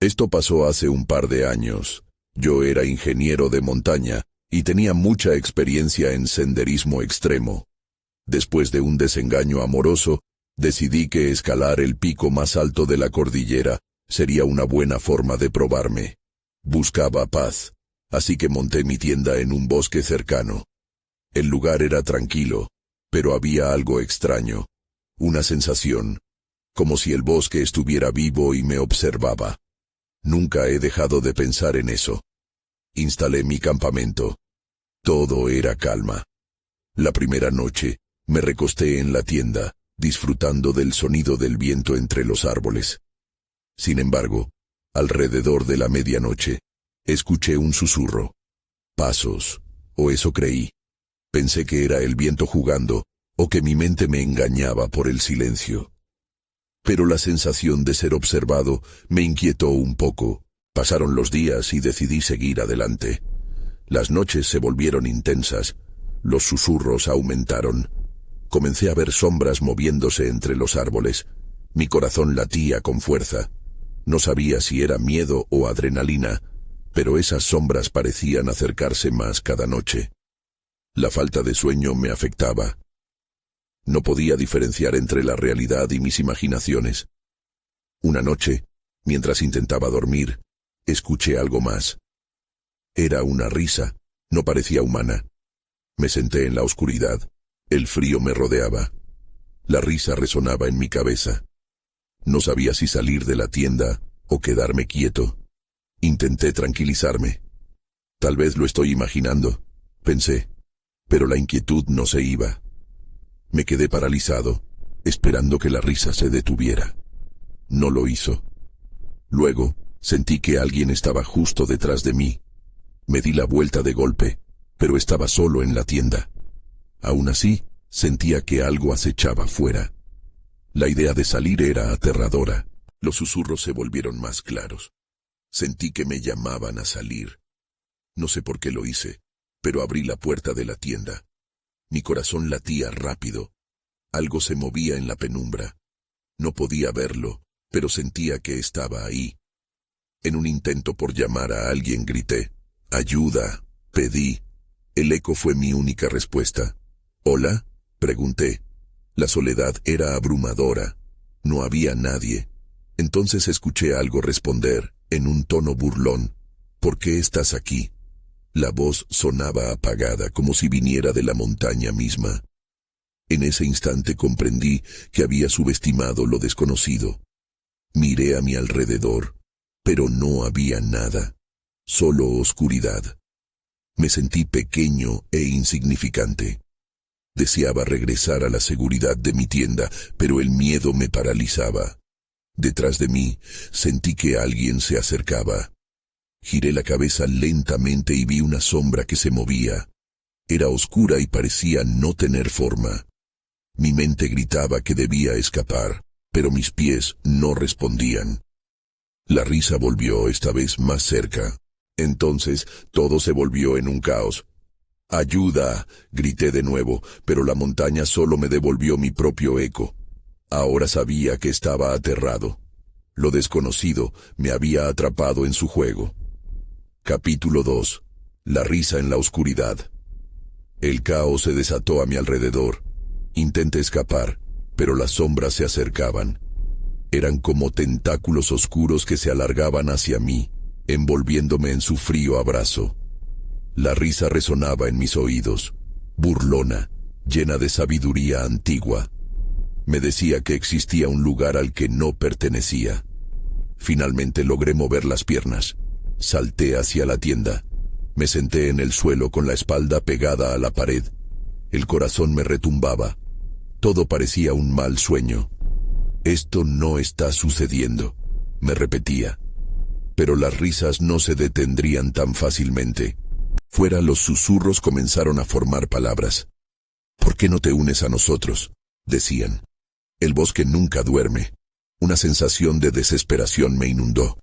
Esto pasó hace un par de años. Yo era ingeniero de montaña y tenía mucha experiencia en senderismo extremo. Después de un desengaño amoroso, decidí que escalar el pico más alto de la cordillera sería una buena forma de probarme. Buscaba paz, así que monté mi tienda en un bosque cercano. El lugar era tranquilo, pero había algo extraño, una sensación, como si el bosque estuviera vivo y me observaba. Nunca he dejado de pensar en eso. Instalé mi campamento. Todo era calma. La primera noche, me recosté en la tienda, disfrutando del sonido del viento entre los árboles. Sin embargo, alrededor de la medianoche, escuché un susurro. Pasos, o eso creí. Pensé que era el viento jugando, o que mi mente me engañaba por el silencio. Pero la sensación de ser observado me inquietó un poco. Pasaron los días y decidí seguir adelante. Las noches se volvieron intensas. Los susurros aumentaron. Comencé a ver sombras moviéndose entre los árboles. Mi corazón latía con fuerza. No sabía si era miedo o adrenalina, pero esas sombras parecían acercarse más cada noche. La falta de sueño me afectaba. No podía diferenciar entre la realidad y mis imaginaciones. Una noche, mientras intentaba dormir, escuché algo más. Era una risa, no parecía humana. Me senté en la oscuridad. El frío me rodeaba. La risa resonaba en mi cabeza. No sabía si salir de la tienda o quedarme quieto. Intenté tranquilizarme. Tal vez lo estoy imaginando, pensé, pero la inquietud no se iba. Me quedé paralizado, esperando que la risa se detuviera. No lo hizo. Luego, sentí que alguien estaba justo detrás de mí. Me di la vuelta de golpe, pero estaba solo en la tienda. Aún así, sentía que algo acechaba fuera. La idea de salir era aterradora. Los susurros se volvieron más claros. Sentí que me llamaban a salir. No sé por qué lo hice, pero abrí la puerta de la tienda. Mi corazón latía rápido. Algo se movía en la penumbra. No podía verlo, pero sentía que estaba ahí. En un intento por llamar a alguien grité, «¡Ayuda!», pedí. El eco fue mi única respuesta. «¿Hola?», pregunté. La soledad era abrumadora. No había nadie. Entonces escuché algo responder, en un tono burlón. «¿Por qué estás aquí?». La voz sonaba apagada, como si viniera de la montaña misma. En ese instante comprendí que había subestimado lo desconocido. Miré a mi alrededor, pero no había nada, solo oscuridad. Me sentí pequeño e insignificante. Deseaba regresar a la seguridad de mi tienda, pero el miedo me paralizaba. Detrás de mí, sentí que alguien se acercaba. Giré la cabeza lentamente y vi una sombra que se movía. Era oscura y parecía no tener forma. Mi mente gritaba que debía escapar, pero mis pies no respondían. La risa volvió esta vez más cerca. Entonces todo se volvió en un caos. «¡Ayuda!», grité de nuevo, pero la montaña solo me devolvió mi propio eco. Ahora sabía que estaba aterrado. Lo desconocido me había atrapado en su juego. Capítulo 2. La risa en la oscuridad. El caos se desató a mi alrededor. Intenté escapar, pero las sombras se acercaban. Eran como tentáculos oscuros que se alargaban hacia mí, envolviéndome en su frío abrazo. La risa resonaba en mis oídos, burlona, llena de sabiduría antigua. Me decía que existía un lugar al que no pertenecía. Finalmente logré mover las piernas. Salté hacia la tienda. Me senté en el suelo con la espalda pegada a la pared. El corazón me retumbaba. Todo parecía un mal sueño. «Esto no está sucediendo», me repetía. Pero las risas no se detendrían tan fácilmente. Fuera los susurros comenzaron a formar palabras. «¿Por qué no te unes a nosotros?», decían. «El bosque nunca duerme». Una sensación de desesperación me inundó.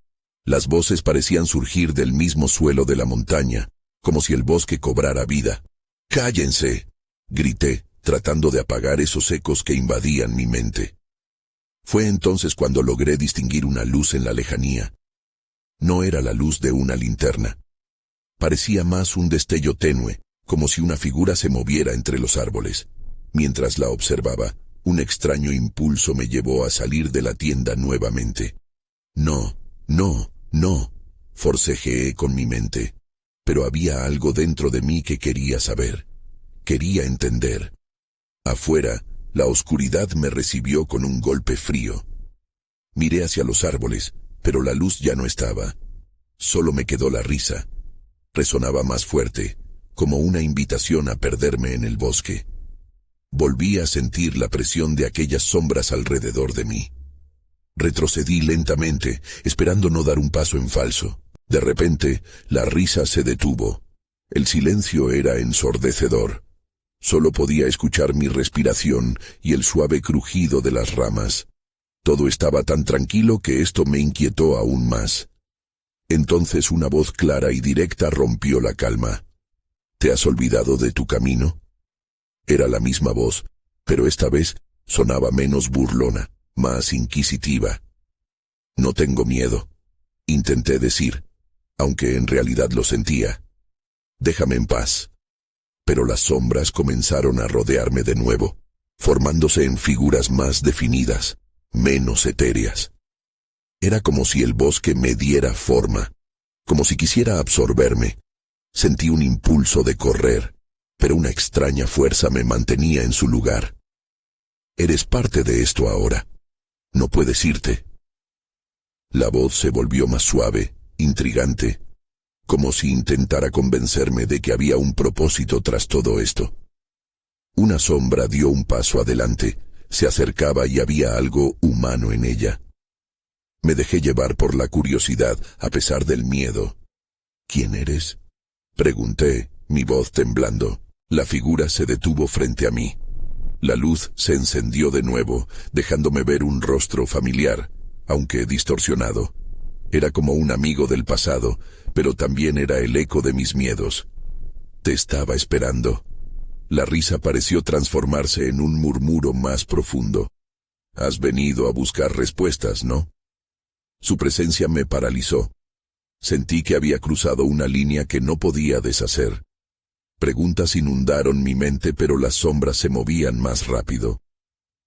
Las voces parecían surgir del mismo suelo de la montaña, como si el bosque cobrara vida. «¡Cállense!», grité, tratando de apagar esos ecos que invadían mi mente. Fue entonces cuando logré distinguir una luz en la lejanía. No era la luz de una linterna. Parecía más un destello tenue, como si una figura se moviera entre los árboles. Mientras la observaba, un extraño impulso me llevó a salir de la tienda nuevamente. No, no, no, forcejeé con mi mente. Pero había algo dentro de mí que quería saber. Quería entender. Afuera, la oscuridad me recibió con un golpe frío. Miré hacia los árboles, pero la luz ya no estaba. Solo me quedó la risa. Resonaba más fuerte, como una invitación a perderme en el bosque. Volví a sentir la presión de aquellas sombras alrededor de mí. Retrocedí lentamente, esperando no dar un paso en falso. De repente, la risa se detuvo. El silencio era ensordecedor. Solo podía escuchar mi respiración y el suave crujido de las ramas. Todo estaba tan tranquilo que esto me inquietó aún más. Entonces una voz clara y directa rompió la calma. ¿Te has olvidado de tu camino? Era la misma voz, pero esta vez sonaba menos burlona, más inquisitiva. No tengo miedo, intenté decir, aunque en realidad lo sentía. Déjame en paz. Pero las sombras comenzaron a rodearme de nuevo, formándose en figuras más definidas, menos etéreas. Era como si el bosque me diera forma, como si quisiera absorberme. Sentí un impulso de correr, pero una extraña fuerza me mantenía en su lugar. Eres parte de esto ahora. No puedes irte. La voz se volvió más suave, intrigante, como si intentara convencerme de que había un propósito tras todo esto. Una sombra dio un paso adelante, se acercaba y había algo humano en ella. Me dejé llevar por la curiosidad, a pesar del miedo. ¿Quién eres?, pregunté, mi voz temblando. La figura se detuvo frente a mí. La luz se encendió de nuevo, dejándome ver un rostro familiar, aunque distorsionado. Era como un amigo del pasado, pero también era el eco de mis miedos. Te estaba esperando. La risa pareció transformarse en un murmuro más profundo. Has venido a buscar respuestas, ¿no? Su presencia me paralizó. Sentí que había cruzado una línea que no podía deshacer. Preguntas inundaron mi mente, pero las sombras se movían más rápido.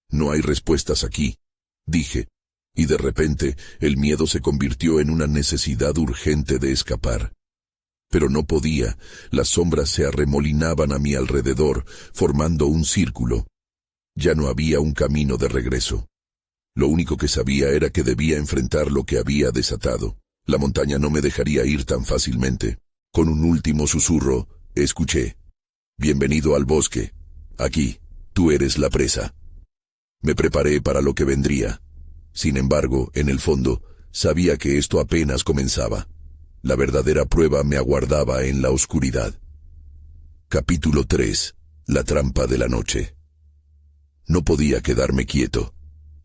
No hay respuestas aquí, dije, y de repente el miedo se convirtió en una necesidad urgente de escapar. Pero no podía, las sombras se arremolinaban a mi alrededor, formando un círculo. Ya no había un camino de regreso. Lo único que sabía era que debía enfrentar lo que había desatado. La montaña no me dejaría ir tan fácilmente. Con un último susurro, escuché: bienvenido al bosque. Aquí, tú eres la presa. Me preparé para lo que vendría. Sin embargo, en el fondo, sabía que esto apenas comenzaba. La verdadera prueba me aguardaba en la oscuridad. Capítulo 3. La trampa de la noche. No podía quedarme quieto.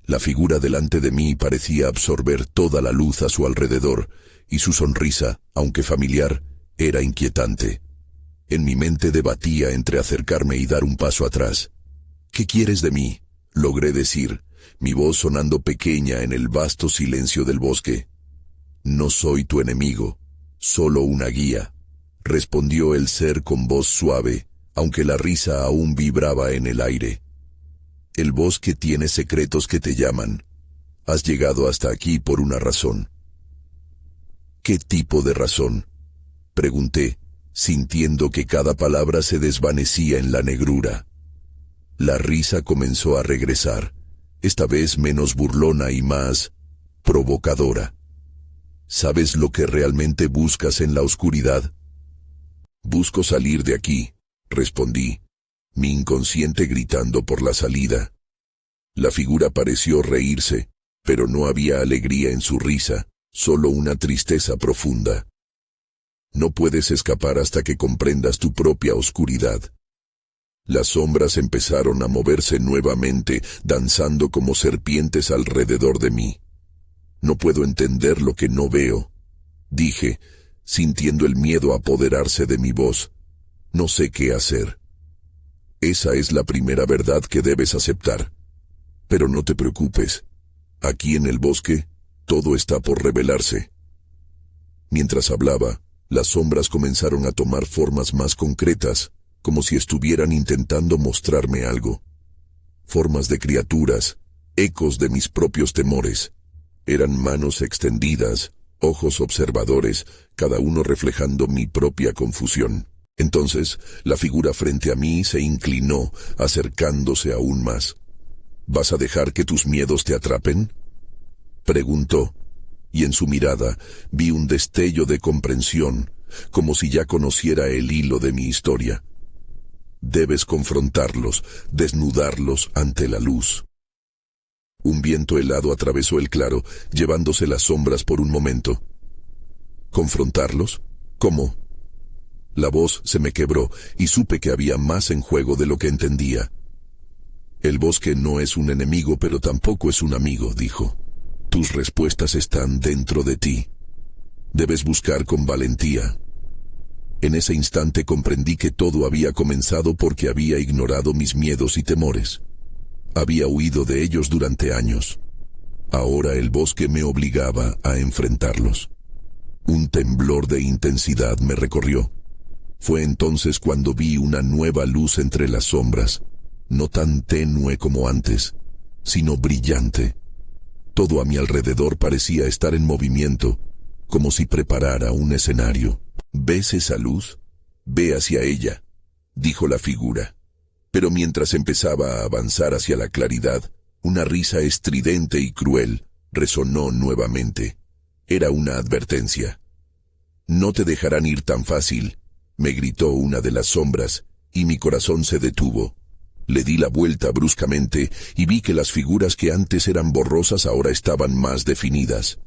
La figura delante de mí parecía absorber toda la luz a su alrededor, y su sonrisa, aunque familiar, era inquietante. En mi mente debatía entre acercarme y dar un paso atrás. ¿Qué quieres de mí?, logré decir, mi voz sonando pequeña en el vasto silencio del bosque. No soy tu enemigo, solo una guía, respondió el ser con voz suave, aunque la risa aún vibraba en el aire. El bosque tiene secretos que te llaman. Has llegado hasta aquí por una razón. ¿Qué tipo de razón?, pregunté, sintiendo que cada palabra se desvanecía en la negrura. La risa comenzó a regresar, esta vez menos burlona y más provocadora. ¿Sabes lo que realmente buscas en la oscuridad? Busco salir de aquí, respondí, mi inconsciente gritando por la salida. La figura pareció reírse, pero no había alegría en su risa, solo una tristeza profunda. No puedes escapar hasta que comprendas tu propia oscuridad. Las sombras empezaron a moverse nuevamente, danzando como serpientes alrededor de mí. No puedo entender lo que no veo, dije, sintiendo el miedo apoderarse de mi voz. No sé qué hacer. Esa es la primera verdad que debes aceptar. Pero no te preocupes. Aquí en el bosque, todo está por revelarse. Mientras hablaba, las sombras comenzaron a tomar formas más concretas, como si estuvieran intentando mostrarme algo. Formas de criaturas, ecos de mis propios temores. Eran manos extendidas, ojos observadores, cada uno reflejando mi propia confusión. Entonces, la figura frente a mí se inclinó, acercándose aún más. ¿Vas a dejar que tus miedos te atrapen?, preguntó, y en su mirada vi un destello de comprensión, como si ya conociera el hilo de mi historia. Debes confrontarlos, desnudarlos ante la luz. Un viento helado atravesó el claro, llevándose las sombras por un momento. ¿Confrontarlos? ¿Cómo? La voz se me quebró y supe que había más en juego de lo que entendía. El bosque no es un enemigo, pero tampoco es un amigo, dijo. Tus respuestas están dentro de ti. Debes buscar con valentía. En ese instante comprendí que todo había comenzado porque había ignorado mis miedos y temores. Había huido de ellos durante años. Ahora el bosque me obligaba a enfrentarlos. Un temblor de intensidad me recorrió. Fue entonces cuando vi una nueva luz entre las sombras, no tan tenue como antes, sino brillante. Todo a mi alrededor parecía estar en movimiento, como si preparara un escenario. ¿Ves esa luz? Ve hacia ella, dijo la figura. Pero mientras empezaba a avanzar hacia la claridad, una risa estridente y cruel resonó nuevamente. Era una advertencia. No te dejarán ir tan fácil, me gritó una de las sombras, y mi corazón se detuvo. Le di la vuelta bruscamente y vi que las figuras que antes eran borrosas ahora estaban más definidas.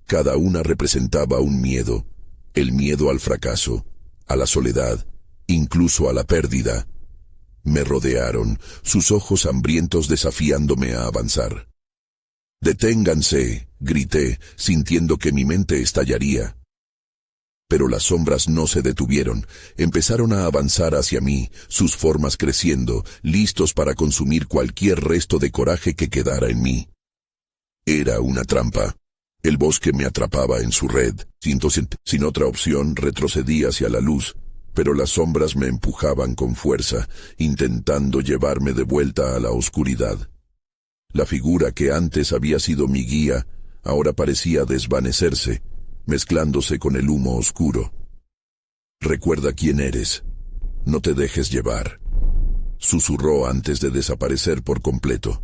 Cada una representaba un miedo, el miedo al fracaso, a la soledad, incluso a la pérdida. Me rodearon, sus ojos hambrientos desafiándome a avanzar. «¡Deténganse!», grité, sintiendo que mi mente estallaría. Pero las sombras no se detuvieron, empezaron a avanzar hacia mí, sus formas creciendo, listos para consumir cualquier resto de coraje que quedara en mí. Era una trampa. El bosque me atrapaba en su red. Sin otra opción, retrocedí hacia la luz, pero las sombras me empujaban con fuerza, intentando llevarme de vuelta a la oscuridad. La figura que antes había sido mi guía, ahora parecía desvanecerse, mezclándose con el humo oscuro. «Recuerda quién eres. No te dejes llevar», susurró antes de desaparecer por completo.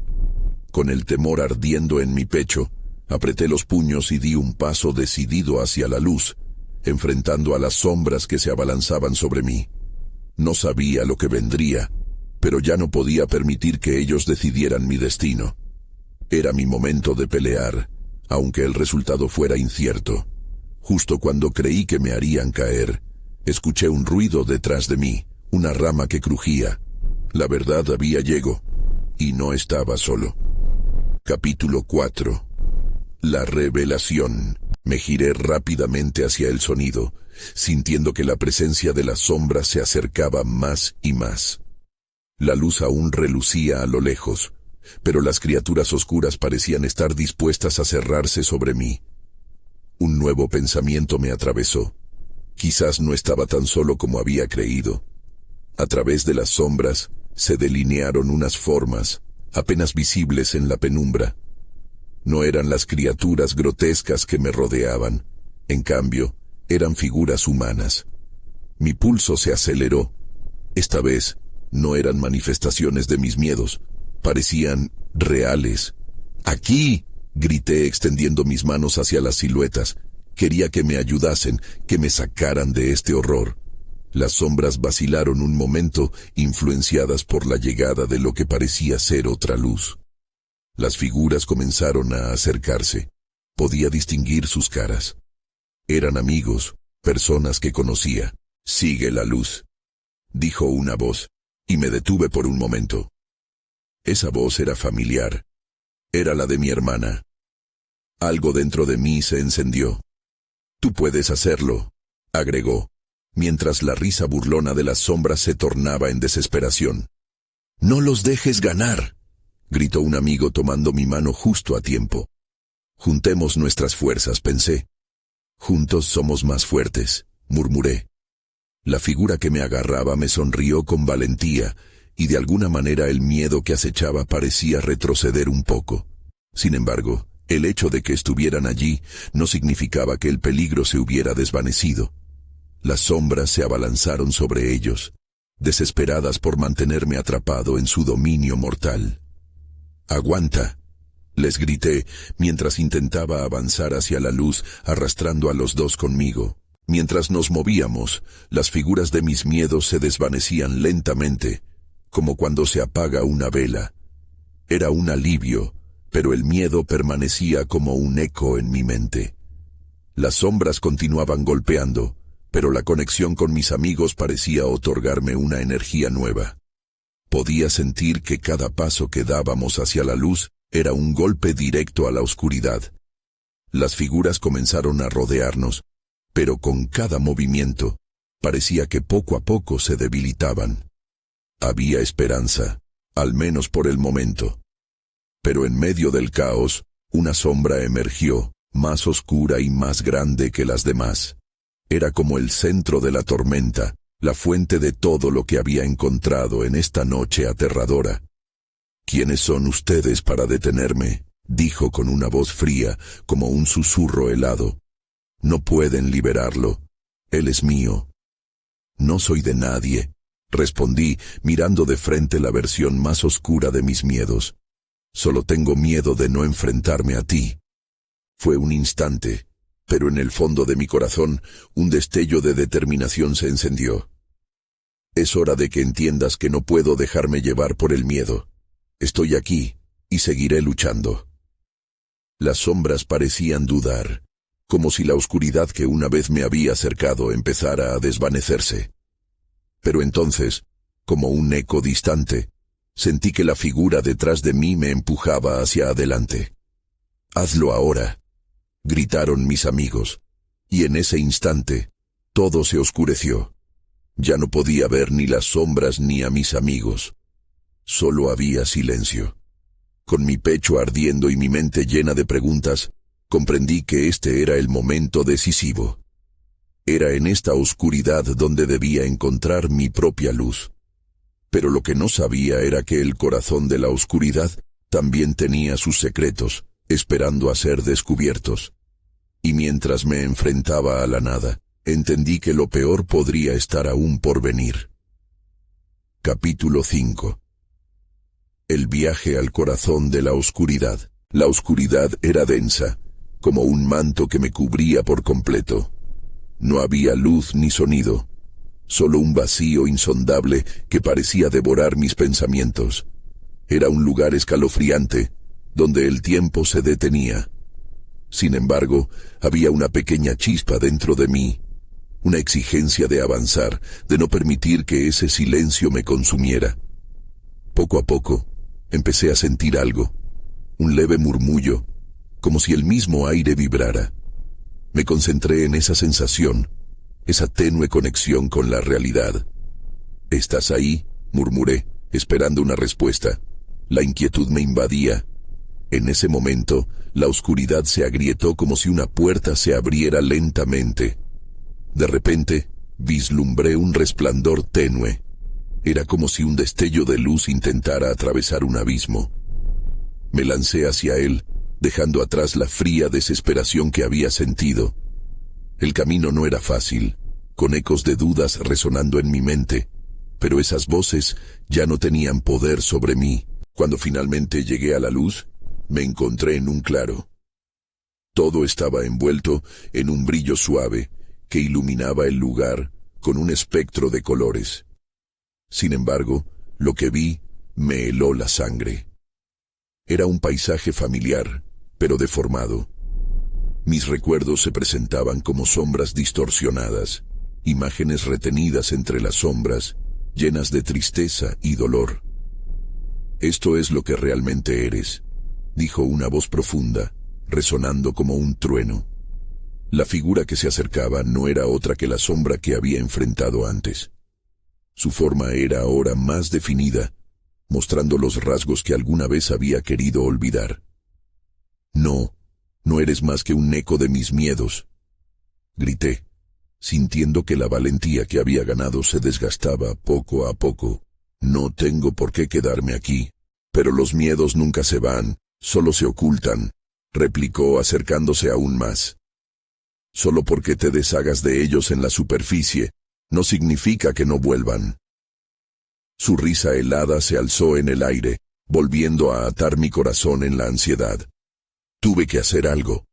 Con el temor ardiendo en mi pecho, apreté los puños y di un paso decidido hacia la luz, enfrentando a las sombras que se abalanzaban sobre mí. No sabía lo que vendría, pero ya no podía permitir que ellos decidieran mi destino. Era mi momento de pelear, aunque el resultado fuera incierto. Justo cuando creí que me harían caer, escuché un ruido detrás de mí, una rama que crujía. La verdad había llegado, y no estaba solo. Capítulo 4. La revelación. Me giré rápidamente hacia el sonido, sintiendo que la presencia de las sombras se acercaba más y más. La luz aún relucía a lo lejos, pero las criaturas oscuras parecían estar dispuestas a cerrarse sobre mí. Un nuevo pensamiento me atravesó. Quizás no estaba tan solo como había creído. A través de las sombras se delinearon unas formas, apenas visibles en la penumbra. No eran las criaturas grotescas que me rodeaban, en cambio, eran figuras humanas. Mi pulso se aceleró. Esta vez, no eran manifestaciones de mis miedos, parecían reales. «¡Aquí!», grité extendiendo mis manos hacia las siluetas. Quería que me ayudasen, que me sacaran de este horror. Las sombras vacilaron un momento, influenciadas por la llegada de lo que parecía ser otra luz. Las figuras comenzaron a acercarse. Podía distinguir sus caras. Eran amigos, personas que conocía. «Sigue la luz», dijo una voz, y me detuve por un momento. Esa voz era familiar. Era la de mi hermana. Algo dentro de mí se encendió. «Tú puedes hacerlo», agregó, mientras la risa burlona de las sombras se tornaba en desesperación. «No los dejes ganar», gritó un amigo tomando mi mano justo a tiempo. «Juntemos nuestras fuerzas», pensé. Juntos somos más fuertes, murmuré. La figura que me agarraba me sonrió con valentía, y de alguna manera el miedo que acechaba parecía retroceder un poco. Sin embargo, el hecho de que estuvieran allí no significaba que el peligro se hubiera desvanecido. Las sombras se abalanzaron sobre ellos, desesperadas por mantenerme atrapado en su dominio mortal. «¡Aguanta!», les grité mientras intentaba avanzar hacia la luz, arrastrando a los dos conmigo. Mientras nos movíamos, las figuras de mis miedos se desvanecían lentamente, como cuando se apaga una vela. Era un alivio, pero el miedo permanecía como un eco en mi mente. Las sombras continuaban golpeando, pero la conexión con mis amigos parecía otorgarme una energía nueva. Podía sentir que cada paso que dábamos hacia la luz era un golpe directo a la oscuridad. Las figuras comenzaron a rodearnos, pero con cada movimiento, parecía que poco a poco se debilitaban. Había esperanza, al menos por el momento. Pero en medio del caos, una sombra emergió, más oscura y más grande que las demás. Era como el centro de la tormenta, la fuente de todo lo que había encontrado en esta noche aterradora. «¿Quiénes son ustedes para detenerme?», dijo con una voz fría, como un susurro helado. «No pueden liberarlo. Él es mío». «No soy de nadie», respondí, mirando de frente la versión más oscura de mis miedos. «Solo tengo miedo de no enfrentarme a ti». Fue un instante, pero en el fondo de mi corazón un destello de determinación se encendió. «Es hora de que entiendas que no puedo dejarme llevar por el miedo. Estoy aquí, y seguiré luchando». Las sombras parecían dudar, como si la oscuridad que una vez me había acercado empezara a desvanecerse. Pero entonces, como un eco distante, sentí que la figura detrás de mí me empujaba hacia adelante. «Hazlo ahora», gritaron mis amigos, y en ese instante, todo se oscureció. Ya no podía ver ni las sombras ni a mis amigos. Solo había silencio. Con mi pecho ardiendo y mi mente llena de preguntas, comprendí que este era el momento decisivo. Era en esta oscuridad donde debía encontrar mi propia luz. Pero lo que no sabía era que el corazón de la oscuridad también tenía sus secretos, esperando a ser descubiertos. Y mientras me enfrentaba a la nada, entendí que lo peor podría estar aún por venir. Capítulo 5. El viaje al corazón de la oscuridad. La oscuridad era densa, como un manto que me cubría por completo. No había luz ni sonido, solo un vacío insondable que parecía devorar mis pensamientos. Era un lugar escalofriante, donde el tiempo se detenía. Sin embargo, había una pequeña chispa dentro de mí, una exigencia de avanzar, de no permitir que ese silencio me consumiera. Poco a poco, empecé a sentir algo, un leve murmullo, como si el mismo aire vibrara. Me concentré en esa sensación, esa tenue conexión con la realidad. «¿Estás ahí?», murmuré, esperando una respuesta. La inquietud me invadía. En ese momento, la oscuridad se agrietó como si una puerta se abriera lentamente. De repente, vislumbré un resplandor tenue. Era como si un destello de luz intentara atravesar un abismo. Me lancé hacia él, dejando atrás la fría desesperación que había sentido. El camino no era fácil, con ecos de dudas resonando en mi mente, pero esas voces ya no tenían poder sobre mí. Cuando finalmente llegué a la luz, me encontré en un claro. Todo estaba envuelto en un brillo suave que iluminaba el lugar con un espectro de colores. Sin embargo, lo que vi me heló la sangre. Era un paisaje familiar, pero deformado. Mis recuerdos se presentaban como sombras distorsionadas, imágenes retenidas entre las sombras, llenas de tristeza y dolor. «Esto es lo que realmente eres», dijo una voz profunda, resonando como un trueno. La figura que se acercaba no era otra que la sombra que había enfrentado antes. Su forma era ahora más definida, mostrando los rasgos que alguna vez había querido olvidar. «No, no eres más que un eco de mis miedos». grité, sintiendo que la valentía que había ganado se desgastaba poco a poco. No tengo por qué quedarme aquí, pero los miedos nunca se van, solo se ocultan, replicó acercándose aún más. Solo porque te deshagas de ellos en la superficie, no significa que no vuelvan. Su risa helada se alzó en el aire, volviendo a atar mi corazón en la ansiedad. Tuve que hacer algo.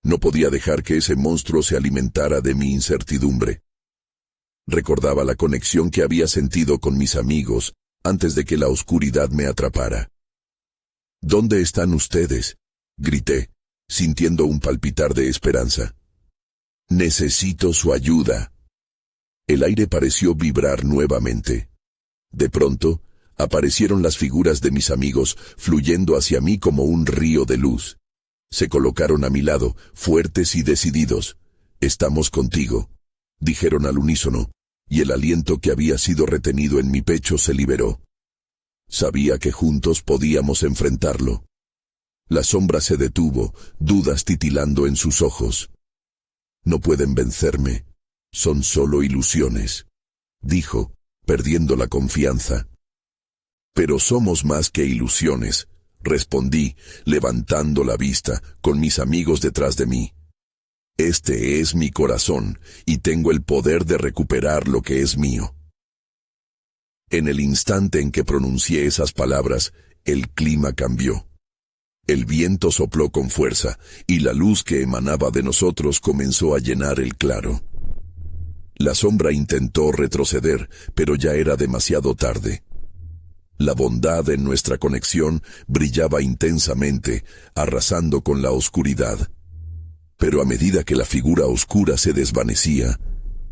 No podía dejar que ese monstruo se alimentara de mi incertidumbre. Recordaba la conexión que había sentido con mis amigos antes de que la oscuridad me atrapara. ¿Dónde están ustedes?, grité, sintiendo un palpitar de esperanza. Necesito su ayuda. El aire pareció vibrar nuevamente. De pronto, aparecieron las figuras de mis amigos fluyendo hacia mí como un río de luz. Se colocaron a mi lado, fuertes y decididos. «Estamos contigo», dijeron al unísono, y el aliento que había sido retenido en mi pecho se liberó. Sabía que juntos podíamos enfrentarlo. La sombra se detuvo, dudas titilando en sus ojos. «No pueden vencerme, son solo ilusiones», dijo, perdiendo la confianza. «Pero somos más que ilusiones», respondí, levantando la vista, con mis amigos detrás de mí. «Este es mi corazón, y tengo el poder de recuperar lo que es mío». En el instante en que pronuncié esas palabras, el clima cambió. El viento sopló con fuerza, y la luz que emanaba de nosotros comenzó a llenar el claro. La sombra intentó retroceder, pero ya era demasiado tarde. La bondad en nuestra conexión brillaba intensamente, arrasando con la oscuridad. Pero a medida que la figura oscura se desvanecía,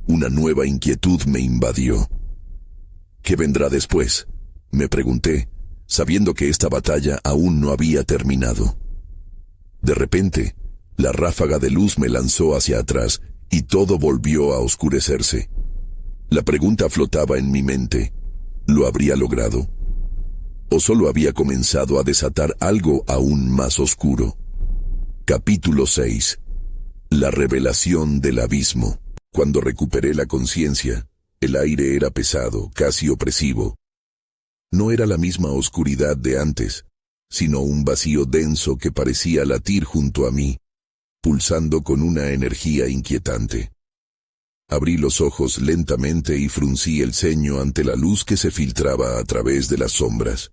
una nueva inquietud me invadió. «¿Qué vendrá después?», me pregunté, sabiendo que esta batalla aún no había terminado. De repente, la ráfaga de luz me lanzó hacia atrás y todo volvió a oscurecerse. La pregunta flotaba en mi mente. ¿Lo habría logrado? ¿O solo había comenzado a desatar algo aún más oscuro? Capítulo 6. La revelación del abismo. Cuando recuperé la conciencia, el aire era pesado, casi opresivo. No era la misma oscuridad de antes, sino un vacío denso que parecía latir junto a mí, pulsando con una energía inquietante. Abrí los ojos lentamente y fruncí el ceño ante la luz que se filtraba a través de las sombras.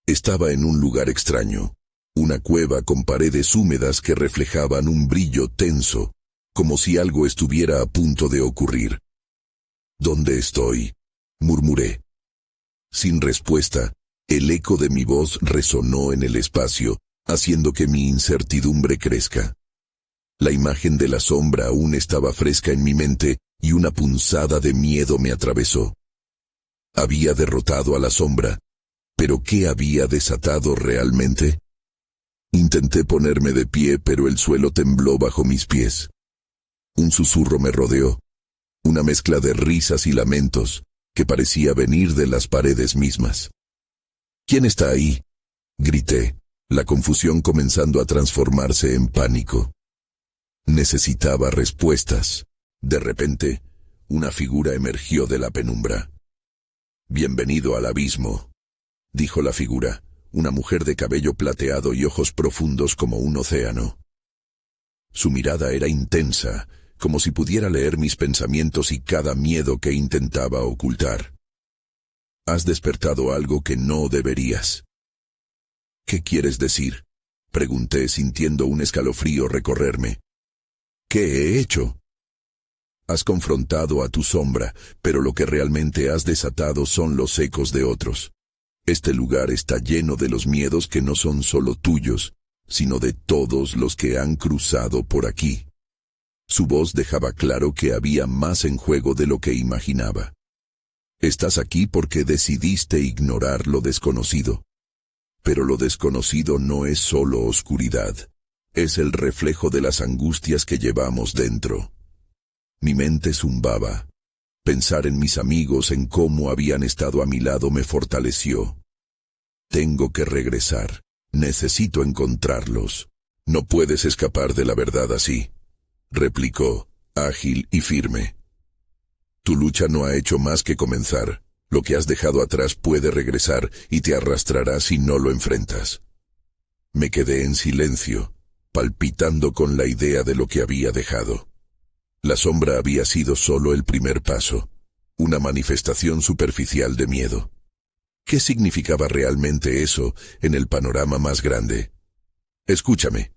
Estaba en un lugar extraño, una cueva con paredes húmedas que reflejaban un brillo tenso, como si algo estuviera a punto de ocurrir. «¿Dónde estoy?», murmuré. Sin respuesta, el eco de mi voz resonó en el espacio, haciendo que mi incertidumbre crezca. La imagen de la sombra aún estaba fresca en mi mente y una punzada de miedo me atravesó. Había derrotado a la sombra, pero ¿qué había desatado realmente? Intenté ponerme de pie, pero el suelo tembló bajo mis pies. Un susurro me rodeó, una mezcla de risas y lamentos que parecía venir de las paredes mismas. «¿Quién está ahí?», grité, la confusión comenzando a transformarse en pánico. Necesitaba respuestas. De repente, una figura emergió de la penumbra. «Bienvenido al abismo», dijo la figura, una mujer de cabello plateado y ojos profundos como un océano. Su mirada era intensa, como si pudiera leer mis pensamientos y cada miedo que intentaba ocultar. «Has despertado algo que no deberías». «¿Qué quieres decir?», pregunté sintiendo un escalofrío recorrerme. «¿Qué he hecho?». «Has confrontado a tu sombra, pero lo que realmente has desatado son los ecos de otros. Este lugar está lleno de los miedos que no son solo tuyos, sino de todos los que han cruzado por aquí». Su voz dejaba claro que había más en juego de lo que imaginaba. «Estás aquí porque decidiste ignorar lo desconocido. Pero lo desconocido no es solo oscuridad, es el reflejo de las angustias que llevamos dentro». Mi mente zumbaba. Pensar en mis amigos, en cómo habían estado a mi lado, me fortaleció. «Tengo que regresar. Necesito encontrarlos. No puedes escapar de la verdad así», replicó, ágil y firme. Tu lucha no ha hecho más que comenzar. Lo que has dejado atrás puede regresar y te arrastrará si no lo enfrentas. Me quedé en silencio, palpitando con la idea de lo que había dejado. La sombra había sido solo el primer paso, una manifestación superficial de miedo. ¿Qué significaba realmente eso en el panorama más grande? Escúchame,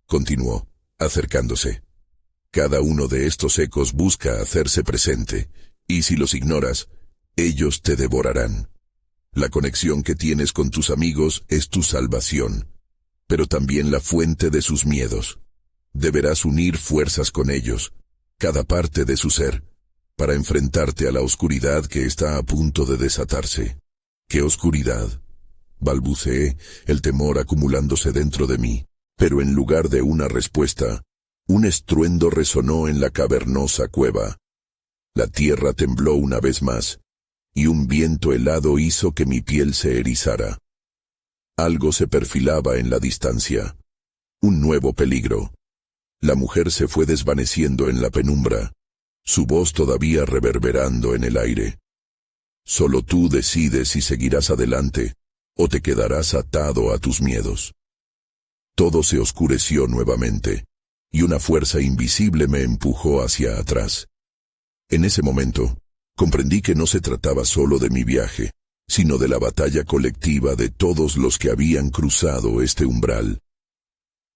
continuó, acercándose. Cada uno de estos ecos busca hacerse presente, y si los ignoras, ellos te devorarán. La conexión que tienes con tus amigos es tu salvación, pero también la fuente de sus miedos. Deberás unir fuerzas con ellos, cada parte de su ser, para enfrentarte a la oscuridad que está a punto de desatarse. ¿Qué oscuridad? Balbuceé, el temor acumulándose dentro de mí, pero en lugar de una respuesta, un estruendo resonó en la cavernosa cueva. La tierra tembló una vez más, y un viento helado hizo que mi piel se erizara. Algo se perfilaba en la distancia. Un nuevo peligro. La mujer se fue desvaneciendo en la penumbra, su voz todavía reverberando en el aire. Solo tú decides si seguirás adelante o te quedarás atado a tus miedos. Todo se oscureció nuevamente, y una fuerza invisible me empujó hacia atrás. En ese momento, comprendí que no se trataba solo de mi viaje, sino de la batalla colectiva de todos los que habían cruzado este umbral.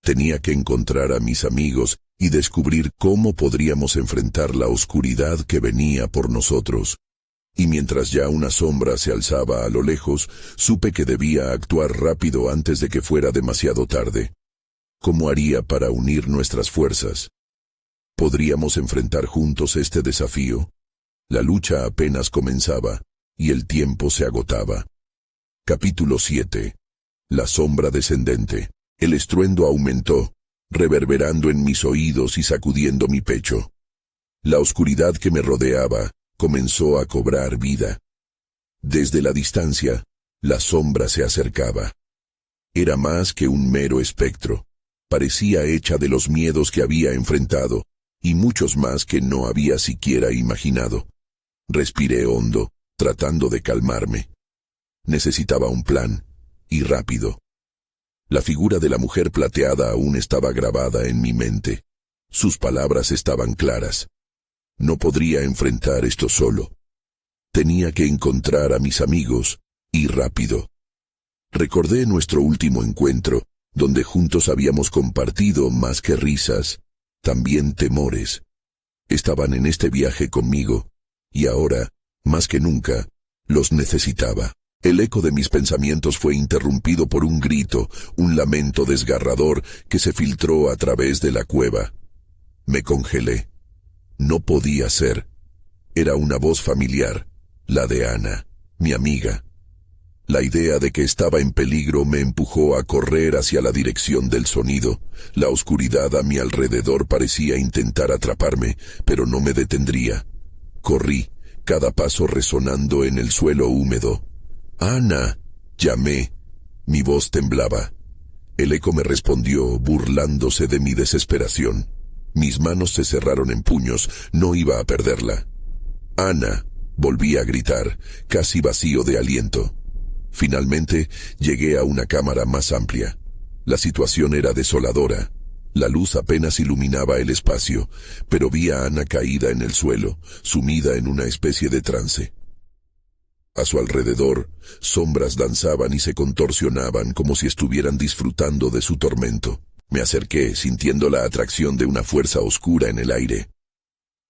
Tenía que encontrar a mis amigos y descubrir cómo podríamos enfrentar la oscuridad que venía por nosotros. Y mientras ya una sombra se alzaba a lo lejos, supe que debía actuar rápido antes de que fuera demasiado tarde. ¿Cómo haría para unir nuestras fuerzas? ¿Podríamos enfrentar juntos este desafío? La lucha apenas comenzaba, y el tiempo se agotaba. Capítulo 7. La sombra descendente. El estruendo aumentó, reverberando en mis oídos y sacudiendo mi pecho. La oscuridad que me rodeaba comenzó a cobrar vida. Desde la distancia, la sombra se acercaba. Era más que un mero espectro. Parecía hecha de los miedos que había enfrentado, y muchos más que no había siquiera imaginado. Respiré hondo, tratando de calmarme. Necesitaba un plan, y rápido. La figura de la mujer plateada aún estaba grabada en mi mente. Sus palabras estaban claras. No podría enfrentar esto solo. Tenía que encontrar a mis amigos, y rápido. Recordé nuestro último encuentro, donde juntos habíamos compartido más que risas, también temores. Estaban en este viaje conmigo, y ahora, más que nunca, los necesitaba. El eco de mis pensamientos fue interrumpido por un grito, un lamento desgarrador que se filtró a través de la cueva. Me congelé. No podía ser. Era una voz familiar, la de Ana, mi amiga. La idea de que estaba en peligro me empujó a correr hacia la dirección del sonido. La oscuridad a mi alrededor parecía intentar atraparme, pero no me detendría. Corrí, cada paso resonando en el suelo húmedo. «Ana», llamé. Mi voz temblaba. El eco me respondió, burlándose de mi desesperación. Mis manos se cerraron en puños, no iba a perderla. «Ana», volví a gritar, casi vacío de aliento. Finalmente, llegué a una cámara más amplia. La situación era desoladora. La luz apenas iluminaba el espacio, pero vi a Ana caída en el suelo, sumida en una especie de trance. A su alrededor, sombras danzaban y se contorsionaban como si estuvieran disfrutando de su tormento. Me acerqué, sintiendo la atracción de una fuerza oscura en el aire.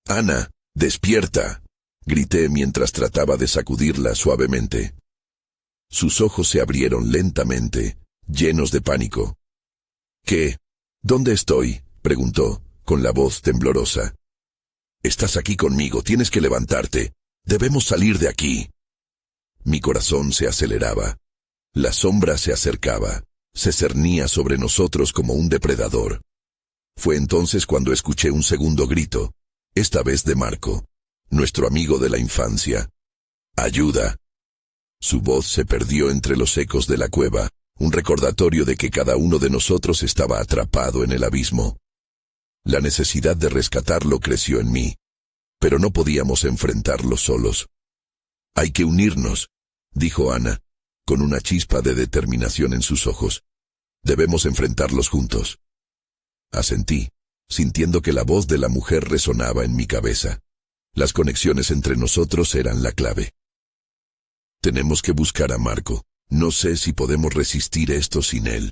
«Ana, despierta», grité mientras trataba de sacudirla suavemente. Sus ojos se abrieron lentamente, llenos de pánico. «¿Qué? ¿Dónde estoy?», preguntó, con la voz temblorosa. «Estás aquí conmigo, tienes que levantarte. Debemos salir de aquí». Mi corazón se aceleraba. La sombra se acercaba, se cernía sobre nosotros como un depredador. Fue entonces cuando escuché un segundo grito, esta vez de Marco, nuestro amigo de la infancia. «¡Ayuda!». Su voz se perdió entre los ecos de la cueva, un recordatorio de que cada uno de nosotros estaba atrapado en el abismo. La necesidad de rescatarlo creció en mí, pero no podíamos enfrentarlo solos. «Hay que unirnos», dijo Ana, con una chispa de determinación en sus ojos. «Debemos enfrentarlos juntos». Asentí, sintiendo que la voz de la mujer resonaba en mi cabeza. Las conexiones entre nosotros eran la clave. «Tenemos que buscar a Marco. No sé si podemos resistir esto sin él».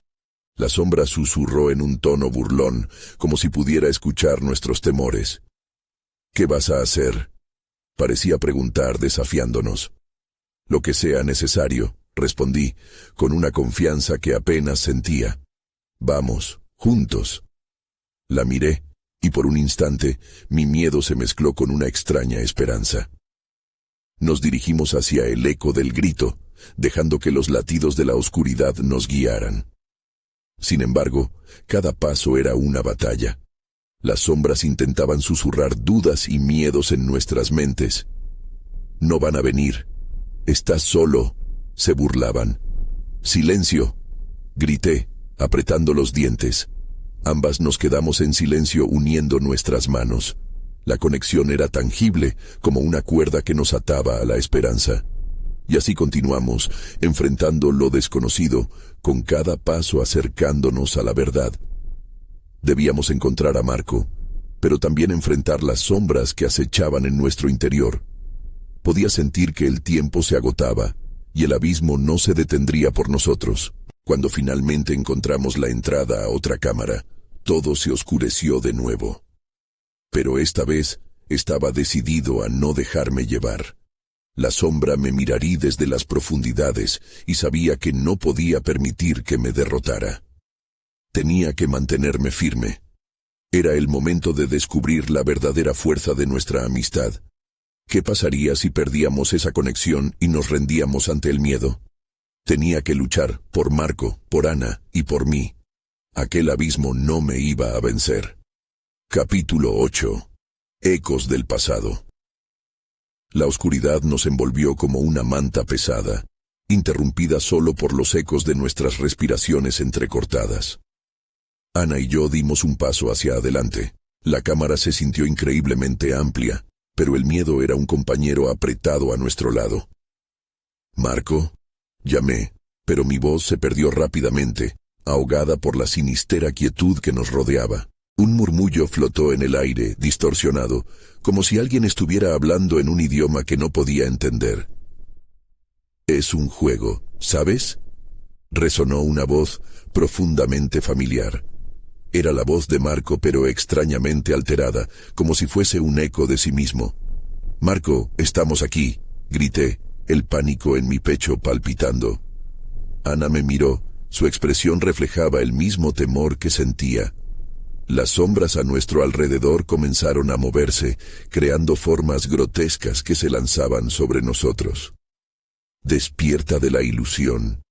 La sombra susurró en un tono burlón, como si pudiera escuchar nuestros temores. «¿Qué vas a hacer?», parecía preguntar desafiándonos. «Lo que sea necesario», respondí, con una confianza que apenas sentía. «Vamos, juntos». La miré, y por un instante mi miedo se mezcló con una extraña esperanza. Nos dirigimos hacia el eco del grito, dejando que los latidos de la oscuridad nos guiaran. Sin embargo, cada paso era una batalla. Las sombras intentaban susurrar dudas y miedos en nuestras mentes. «No van a venir. Estás solo», se burlaban. «Silencio», grité, apretando los dientes. Ambas nos quedamos en silencio uniendo nuestras manos. La conexión era tangible, como una cuerda que nos ataba a la esperanza. Y así continuamos, enfrentando lo desconocido, con cada paso acercándonos a la verdad. Debíamos encontrar a Marco, pero también enfrentar las sombras que acechaban en nuestro interior. Podía sentir que el tiempo se agotaba, y el abismo no se detendría por nosotros. Cuando finalmente encontramos la entrada a otra cámara, todo se oscureció de nuevo. Pero esta vez estaba decidido a no dejarme llevar. La sombra me miraría desde las profundidades y sabía que no podía permitir que me derrotara. Tenía que mantenerme firme. Era el momento de descubrir la verdadera fuerza de nuestra amistad. ¿Qué pasaría si perdíamos esa conexión y nos rendíamos ante el miedo? Tenía que luchar por Marco, por Ana y por mí. Aquel abismo no me iba a vencer. Capítulo 8. Ecos del pasado. La oscuridad nos envolvió como una manta pesada, interrumpida solo por los ecos de nuestras respiraciones entrecortadas. Ana y yo dimos un paso hacia adelante. La cámara se sintió increíblemente amplia, pero el miedo era un compañero apretado a nuestro lado. «¿Marco?», llamé, pero mi voz se perdió rápidamente, ahogada por la sinistera quietud que nos rodeaba. Un murmullo flotó en el aire, distorsionado, como si alguien estuviera hablando en un idioma que no podía entender. «Es un juego, ¿sabes?», resonó una voz profundamente familiar. Era la voz de Marco, pero extrañamente alterada, como si fuese un eco de sí mismo. «Marco, estamos aquí», grité, el pánico en mi pecho palpitando. Ana me miró, su expresión reflejaba el mismo temor que sentía. Las sombras a nuestro alrededor comenzaron a moverse, creando formas grotescas que se lanzaban sobre nosotros. «Despierta de la ilusión»,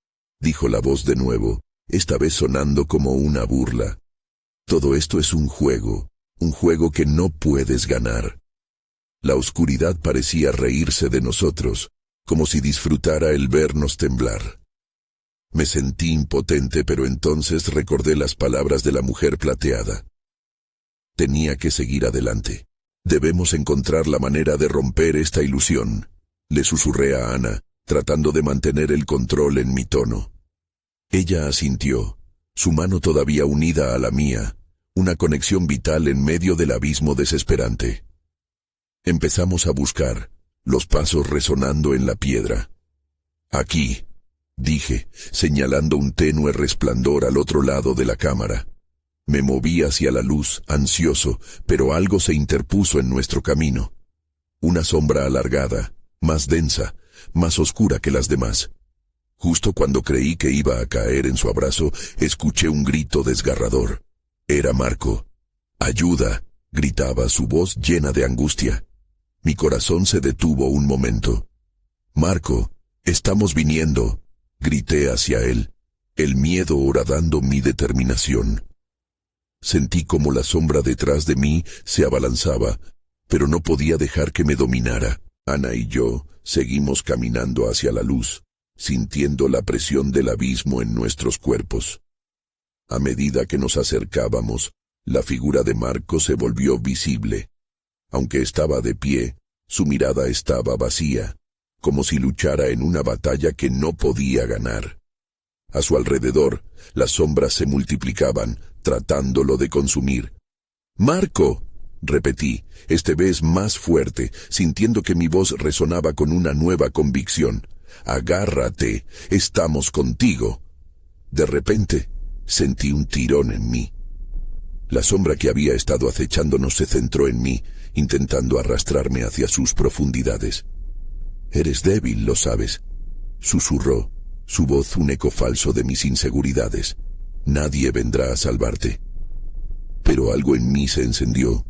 dijo la voz de nuevo, esta vez sonando como una burla. «Todo esto es un juego que no puedes ganar». La oscuridad parecía reírse de nosotros, como si disfrutara el vernos temblar. Me sentí impotente, pero entonces recordé las palabras de la mujer plateada. Tenía que seguir adelante. «Debemos encontrar la manera de romper esta ilusión», le susurré a Ana, tratando de mantener el control en mi tono. Ella asintió, su mano todavía unida a la mía, una conexión vital en medio del abismo desesperante. Empezamos a buscar, los pasos resonando en la piedra. «Aquí», dije, señalando un tenue resplandor al otro lado de la cámara. Me moví hacia la luz, ansioso, pero algo se interpuso en nuestro camino. Una sombra alargada, más densa, más oscura que las demás. Justo cuando creí que iba a caer en su abrazo, escuché un grito desgarrador. Era Marco. «¡Ayuda!», gritaba, su voz llena de angustia. Mi corazón se detuvo un momento. «Marco, estamos viniendo», grité hacia él, el miedo horadando mi determinación. Sentí como la sombra detrás de mí se abalanzaba, pero no podía dejar que me dominara. Ana y yo seguimos caminando hacia la luz, sintiendo la presión del abismo en nuestros cuerpos. A medida que nos acercábamos, La figura de Marco se volvió visible. Aunque estaba de pie, su mirada estaba vacía, como si luchara en una batalla que no podía ganar. A su alrededor, las sombras se multiplicaban, tratándolo de consumir. «¡Marco!», repetí, esta vez más fuerte, sintiendo que mi voz resonaba con una nueva convicción. «¡Agárrate! ¡Estamos contigo!». De repente, sentí un tirón en mí. La sombra que había estado acechándonos se centró en mí, intentando arrastrarme hacia sus profundidades. «Eres débil, lo sabes», susurró, su voz un eco falso de mis inseguridades. «Nadie vendrá a salvarte». Pero algo en mí se encendió.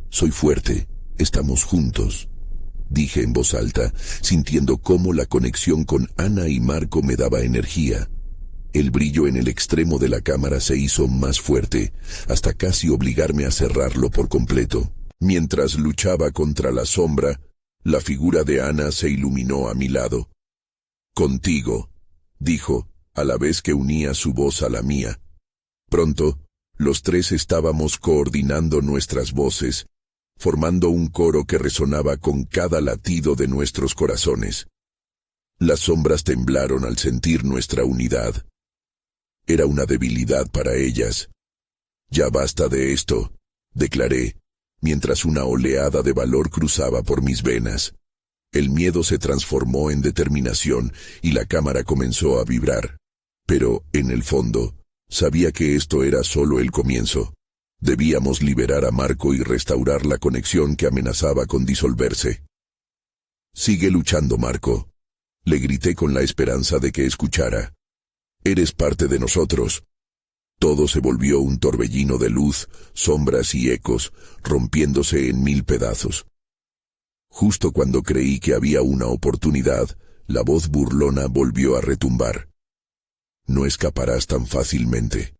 «Soy fuerte, estamos juntos», dije en voz alta, sintiendo cómo la conexión con Ana y Marco me daba energía. El brillo en el extremo de la cámara se hizo más fuerte, hasta casi obligarme a cerrarlo por completo. Mientras luchaba contra la sombra, la figura de Ana se iluminó a mi lado. «Contigo», dijo, a la vez que unía su voz a la mía. Pronto, los tres estábamos coordinando nuestras voces, formando un coro que resonaba con cada latido de nuestros corazones. Las sombras temblaron al sentir nuestra unidad. Era una debilidad para ellas. «Ya basta de esto», declaré, mientras una oleada de valor cruzaba por mis venas. El miedo se transformó en determinación y la cámara comenzó a vibrar. Pero, en el fondo, sabía que esto era solo el comienzo. Debíamos liberar a Marco y restaurar la conexión que amenazaba con disolverse. «Sigue luchando, Marco», le grité con la esperanza de que escuchara. «Eres parte de nosotros». Todo se volvió un torbellino de luz, sombras y ecos, rompiéndose en 1000 pedazos. Justo cuando creí que había una oportunidad, la voz burlona volvió a retumbar. «No escaparás tan fácilmente».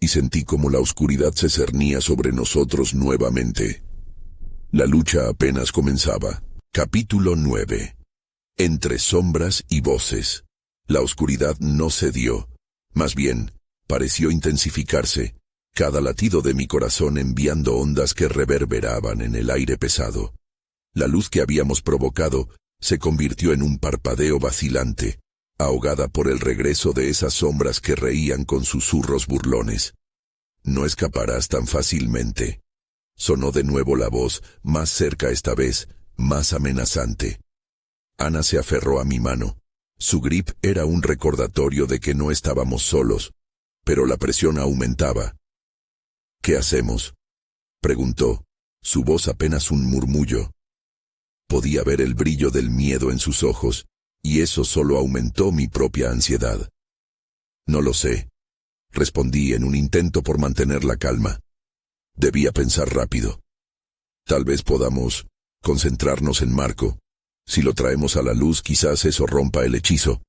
Y sentí como la oscuridad se cernía sobre nosotros nuevamente. La lucha apenas comenzaba. Capítulo 9. Entre sombras y voces. La oscuridad no cedió. Más bien, pareció intensificarse, cada latido de mi corazón enviando ondas que reverberaban en el aire pesado. La luz que habíamos provocado se convirtió en un parpadeo vacilante, ahogada por el regreso de esas sombras que reían con susurros burlones. «No escaparás tan fácilmente», sonó de nuevo la voz, más cerca esta vez, más amenazante. Ana se aferró a mi mano. Su grip era un recordatorio de que no estábamos solos, pero la presión aumentaba. «¿Qué hacemos?», preguntó, su voz apenas un murmullo. Podía ver el brillo del miedo en sus ojos, y eso solo aumentó mi propia ansiedad. «No lo sé», respondí en un intento por mantener la calma. Debía pensar rápido. «Tal vez podamos concentrarnos en Marco. Si lo traemos a la luz, quizás eso rompa el hechizo».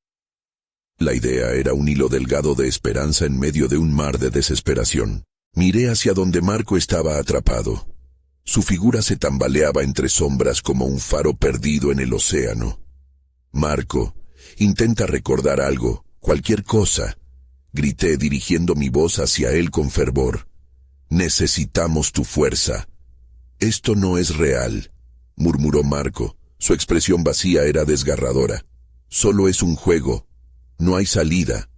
La idea era un hilo delgado de esperanza en medio de un mar de desesperación. Miré hacia donde Marco estaba atrapado. Su figura se tambaleaba entre sombras como un faro perdido en el océano. «Marco, intenta recordar algo, cualquier cosa», grité dirigiendo mi voz hacia él con fervor. «Necesitamos tu fuerza». «Esto no es real», murmuró Marco. Su expresión vacía era desgarradora. «Solo es un juego. No hay salida».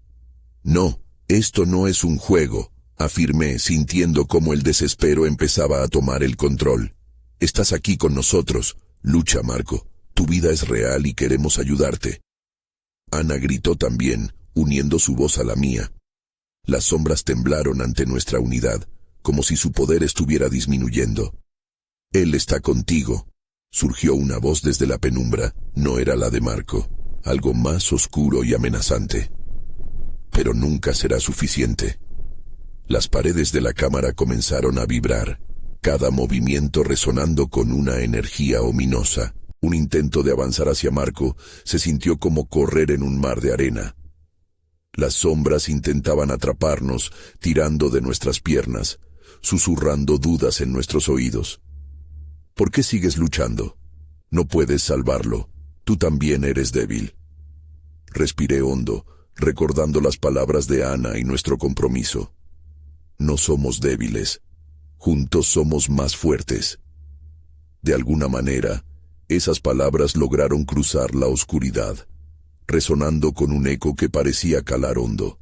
«No, esto no es un juego», afirmé, sintiendo cómo el desespero empezaba a tomar el control. «Estás aquí con nosotros. Lucha, Marco. Tu vida es real y queremos ayudarte». Ana gritó también, uniendo su voz a la mía. Las sombras temblaron ante nuestra unidad, como si su poder estuviera disminuyendo. «Él está contigo», surgió una voz desde la penumbra. No era la de Marco, algo más oscuro y amenazante. «Pero nunca será suficiente». Las paredes de la cámara comenzaron a vibrar, cada movimiento resonando con una energía ominosa. Un intento de avanzar hacia Marco se sintió como correr en un mar de arena. Las sombras intentaban atraparnos, tirando de nuestras piernas, susurrando dudas en nuestros oídos. «¿Por qué sigues luchando? No puedes salvarlo. Tú también eres débil». Respiré hondo, recordando las palabras de Ana y nuestro compromiso. «No somos débiles», Juntos somos más fuertes. De alguna manera, esas palabras lograron cruzar la oscuridad, resonando con un eco que parecía calar hondo.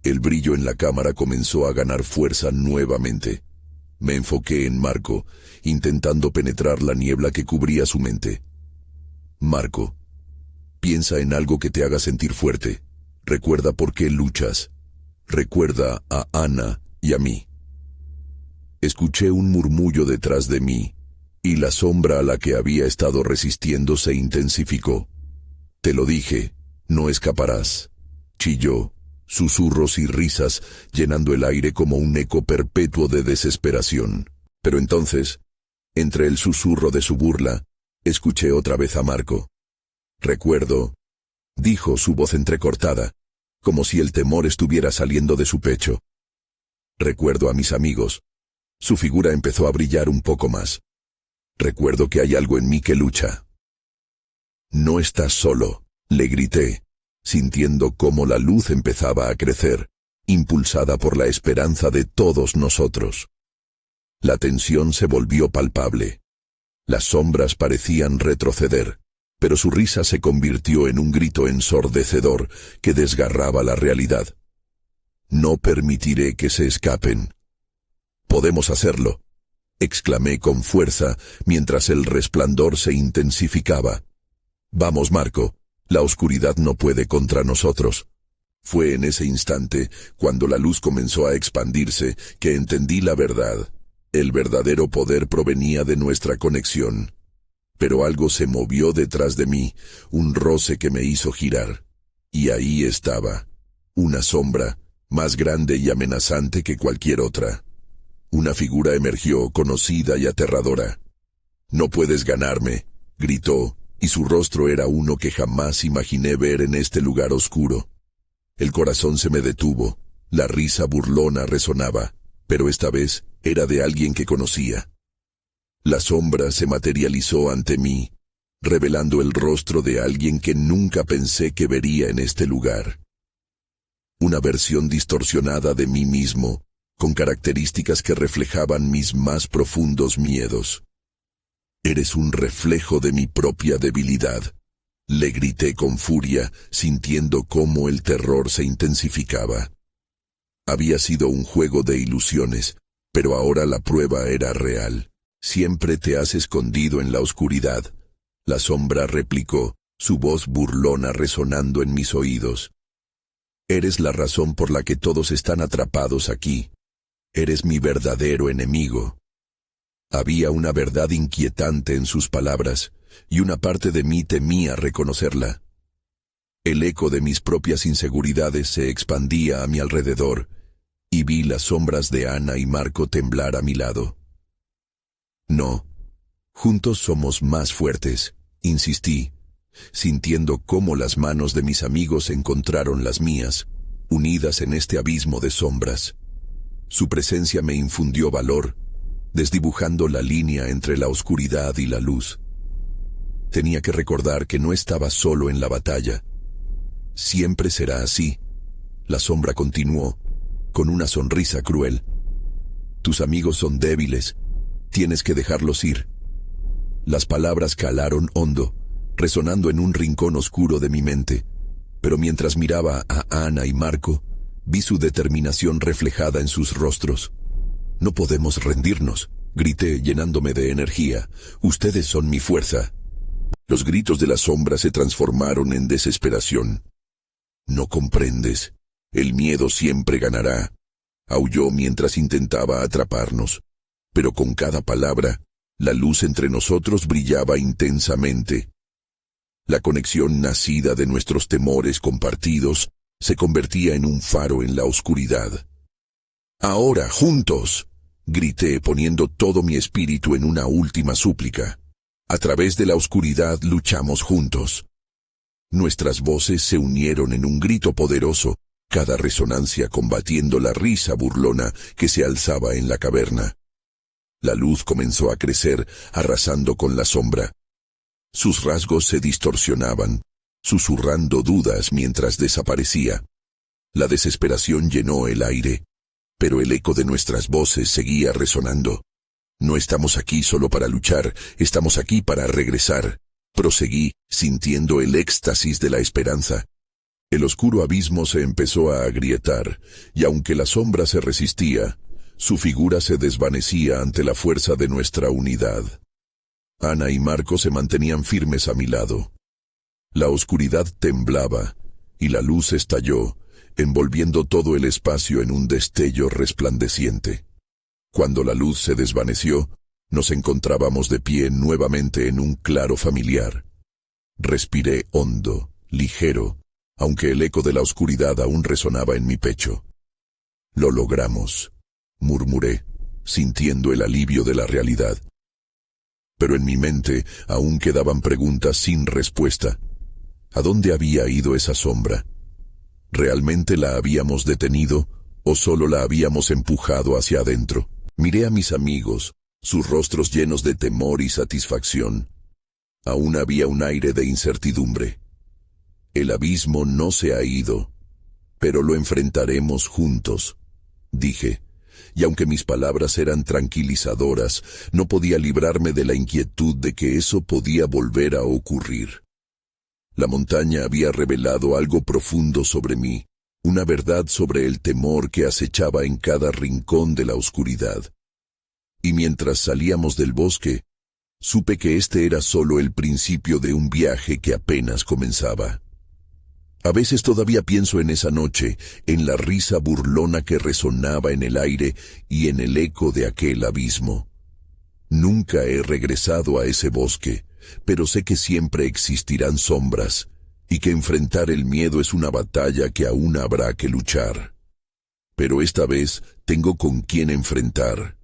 El brillo en la cámara comenzó a ganar fuerza nuevamente. Me enfoqué en Marco, intentando penetrar la niebla que cubría su mente. Marco, piensa en algo que te haga sentir fuerte. Recuerda por qué luchas. Recuerda a Ana y a mí. Escuché un murmullo detrás de mí, y la sombra a la que había estado resistiendo se intensificó. Te lo dije, no escaparás. Chilló, susurros y risas llenando el aire como un eco perpetuo de desesperación. Pero entonces, entre el susurro de su burla, escuché otra vez a Marco. Recuerdo, dijo su voz entrecortada, como si el temor estuviera saliendo de su pecho. Recuerdo a mis amigos. Su figura empezó a brillar un poco más. Recuerdo que hay algo en mí que lucha. No estás solo, le grité, sintiendo cómo la luz empezaba a crecer, impulsada por la esperanza de todos nosotros. La tensión se volvió palpable. Las sombras parecían retroceder, pero su risa se convirtió en un grito ensordecedor que desgarraba la realidad. No permitiré que se escapen. Podemos hacerlo, exclamé con fuerza mientras el resplandor se intensificaba. Vamos, Marco, la oscuridad no puede contra nosotros. Fue en ese instante, cuando la luz comenzó a expandirse, que entendí la verdad. El verdadero poder provenía de nuestra conexión. Pero algo se movió detrás de mí, un roce que me hizo girar. Y ahí estaba, una sombra, más grande y amenazante que cualquier otra. Una figura emergió, conocida y aterradora. «No puedes ganarme», gritó, y su rostro era uno que jamás imaginé ver en este lugar oscuro. El corazón se me detuvo, la risa burlona resonaba, pero esta vez era de alguien que conocía. La sombra se materializó ante mí, revelando el rostro de alguien que nunca pensé que vería en este lugar. Una versión distorsionada de mí mismo, con características que reflejaban mis más profundos miedos. «Eres un reflejo de mi propia debilidad», le grité con furia, sintiendo cómo el terror se intensificaba. Había sido un juego de ilusiones, pero ahora la prueba era real. «Siempre te has escondido en la oscuridad», la sombra replicó, su voz burlona resonando en mis oídos. «Eres la razón por la que todos están atrapados aquí. Eres mi verdadero enemigo». Había una verdad inquietante en sus palabras, y una parte de mí temía reconocerla. El eco de mis propias inseguridades se expandía a mi alrededor, y vi las sombras de Ana y Marco temblar a mi lado. «No, juntos somos más fuertes», insistí, sintiendo cómo las manos de mis amigos encontraron las mías, unidas en este abismo de sombras. Su presencia me infundió valor, desdibujando la línea entre la oscuridad y la luz. Tenía que recordar que no estaba solo en la batalla. «Siempre será así», la sombra continuó, con una sonrisa cruel. «Tus amigos son débiles, tienes que dejarlos ir». Las palabras calaron hondo, resonando en un rincón oscuro de mi mente, pero mientras miraba a Ana y Marco, vi su determinación reflejada en sus rostros. «No podemos rendirnos», grité llenándome de energía. «Ustedes son mi fuerza». Los gritos de la sombra se transformaron en desesperación. «No comprendes. El miedo siempre ganará», aulló mientras intentaba atraparnos. Pero con cada palabra, la luz entre nosotros brillaba intensamente. La conexión nacida de nuestros temores compartidos se convertía en un faro en la oscuridad. «Ahora, juntos», grité poniendo todo mi espíritu en una última súplica. A través de la oscuridad luchamos juntos. Nuestras voces se unieron en un grito poderoso, cada resonancia combatiendo la risa burlona que se alzaba en la caverna. La luz comenzó a crecer, arrasando con la sombra. Sus rasgos se distorsionaban, susurrando dudas mientras desaparecía. La desesperación llenó el aire. pero el eco de nuestras voces seguía resonando. No estamos aquí solo para luchar, estamos aquí para regresar. Proseguí, sintiendo el éxtasis de la esperanza. El oscuro abismo se empezó a agrietar, y aunque la sombra se resistía, su figura se desvanecía ante la fuerza de nuestra unidad. Ana y Marco se mantenían firmes a mi lado. La oscuridad temblaba, y la luz estalló, envolviendo todo el espacio en un destello resplandeciente. Cuando la luz se desvaneció, nos encontrábamos de pie nuevamente en un claro familiar. Respiré hondo, ligero, aunque el eco de la oscuridad aún resonaba en mi pecho. «Lo logramos», murmuré, sintiendo el alivio de la realidad. Pero en mi mente aún quedaban preguntas sin respuesta. ¿A dónde había ido esa sombra? ¿Realmente la habíamos detenido o solo la habíamos empujado hacia adentro? Miré a mis amigos, sus rostros llenos de temor y satisfacción. Aún había un aire de incertidumbre. El abismo no se ha ido, pero lo enfrentaremos juntos, dije, y aunque mis palabras eran tranquilizadoras, no podía librarme de la inquietud de que eso podía volver a ocurrir. La montaña había revelado algo profundo sobre mí, una verdad sobre el temor que acechaba en cada rincón de la oscuridad. Y mientras salíamos del bosque, supe que este era solo el principio de un viaje que apenas comenzaba. A veces todavía pienso en esa noche, en la risa burlona que resonaba en el aire y en el eco de aquel abismo. Nunca he regresado a ese bosque, pero sé que siempre existirán sombras, y que enfrentar el miedo es una batalla que aún habrá que luchar. Pero esta vez tengo con quién enfrentar.